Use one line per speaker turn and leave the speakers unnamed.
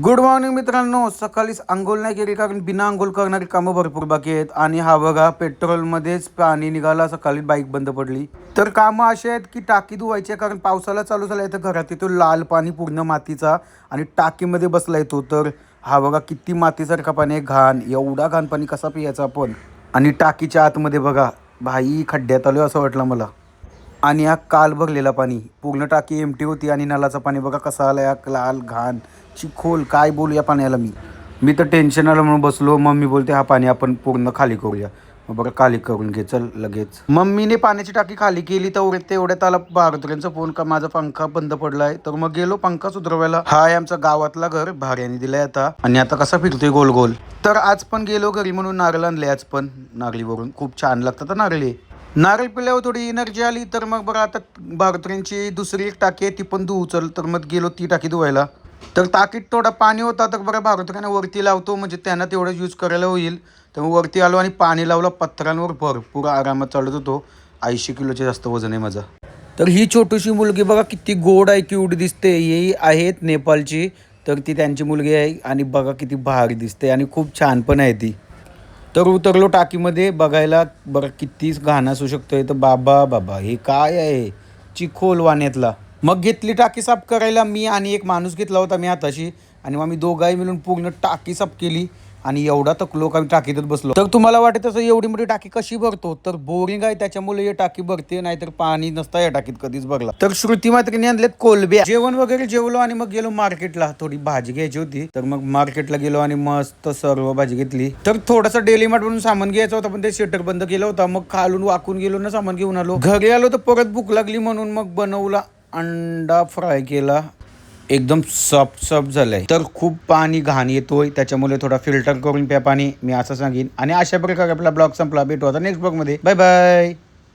Good morning मित्रांनो. सकाळीच अंघोळ नाही केली कारण बिना अंघोळ करणारी कामं भरपूर बाकी आहेत. आणि हा बघा पेट्रोलमध्येच पाणी निघाला. सकाळी बाईक बंद पडली. तर कामं अशी आहेत की टाकी धुवायची आहे कारण पावसाला चालू झाला आहे. तर घरात येतो लाल पाणी पूर्ण मातीचा आणि टाकीमध्ये बसला येतो. तर हा बघा किती मातीसारखा पाणी आहे. घाण, एवढा घाण पाणी कसा पियाचा आपण. आणि टाकीच्या आतमध्ये बघा भाई खड्ड्यात आलो असं वाटलं मला. आणि हा काल भरलेला पाणी पूर्ण टाकी एमटी होती. आणि नळाचं पाणी बघा कसं आलं, या लाल घाण चिखोल. काय बोलू या पाण्याला मी तर टेन्शन आलं म्हणून बसलो. मम्मी बोलते हा पाणी आपण पूर्ण खाली करूया. मग बरं खाली करून घे चल लगेच. मम्मीने पाण्याची टाकी खाली केली तर तेवढ्यात आला भारतुऱ्यांचा फोन का माझा पंखा बंद पडलाय. तर मग गेलो पंखा सुधरवायला. हा आहे आमचा गावातला घर, भाड्याने दिलाय आता. आणि आता कसा फिरतोय गोल गोल. तर आज पण गेलो घरी म्हणून नारळ आणले. आज पण नारळीवरून खूप छान लागतात नारळी. नारळ पिल्यावर थोडी एनर्जी आली. तर मग बरं आता भारतुऱ्यांची दुसरी एक टाकी आहे ती पण धुऊ चल. तर मग गेलो ती टाकी धुवायला. तर टाकीत थोडा पाणी होता तर बरं भारतुऱ्यांना वरती लावतो म्हणजे त्यांना तेवढं यूज करायला होईल. तर मग वरती आलो आणि पाणी लावलं पत्र्यांवर. भरपूर आरामात चालत होतो. 80 किलोचे जास्त वजन आहे माझं. तर ही छोटीशी मुलगी बघा किती गोड आहे, क्यूट दिसते. ही आहेत नेपाळची. तर ती त्यांची मुलगी आहे आणि बघा किती भारी दिसते आणि खूप छान पण आहे ती. तर उतरलो टाकीमध्ये बघायला. बरं किती घाण असू शकतोय. तर बाबा बाबा हे काय आहे, चिखोल वाण्यातला. मग घेतली टाकी साफ करायला. मी आणि एक माणूस घेतला होता मी हाताशी. आणि मग आम्ही दोघाही मिळून पूर्ण टाकी साफ केली. आणि एवढा थकलो का आम्ही टाकीतच बसलो. तर तुम्हाला वाटत असं एवढी मोठी टाकी कशी भरतो. तर बोरिंग आहे त्याच्यामुळे हे टाकी भरते, नाहीतर पाणी नसतं या टाकीत कधीच भरला. तर श्रुती मात्रेने आणलेत कोलब्या. जेवण वगैरे जेवलो आणि मग गेलो मार्केटला. थोडी भाजी घ्यायची होती तर मग मार्केटला गेलो आणि मस्त सर्व भाजी घेतली. तर थोडंसं डेली मार्ट म्हणून सामान घ्यायचं होतं पण ते शटर बंद केलं होतं. मग खालून वाकून गेलो ना सामान घेऊन आलो. घरी आलो तर परत भूक लागली म्हणून मग बनवला अंडा फ्राय केला. एकदम सॉफ्ट सॉफ्ट झालंय. तर खूप पाणी घाण येतोय त्याच्यामुळे थोडा फिल्टर करून प्या पाणी, मी असं सांगेन. आणि अशा प्रकारे आपला ब्लॉग संपला. भेटू आता नेक्स्ट ब्लॉग मध्ये. Bye bye.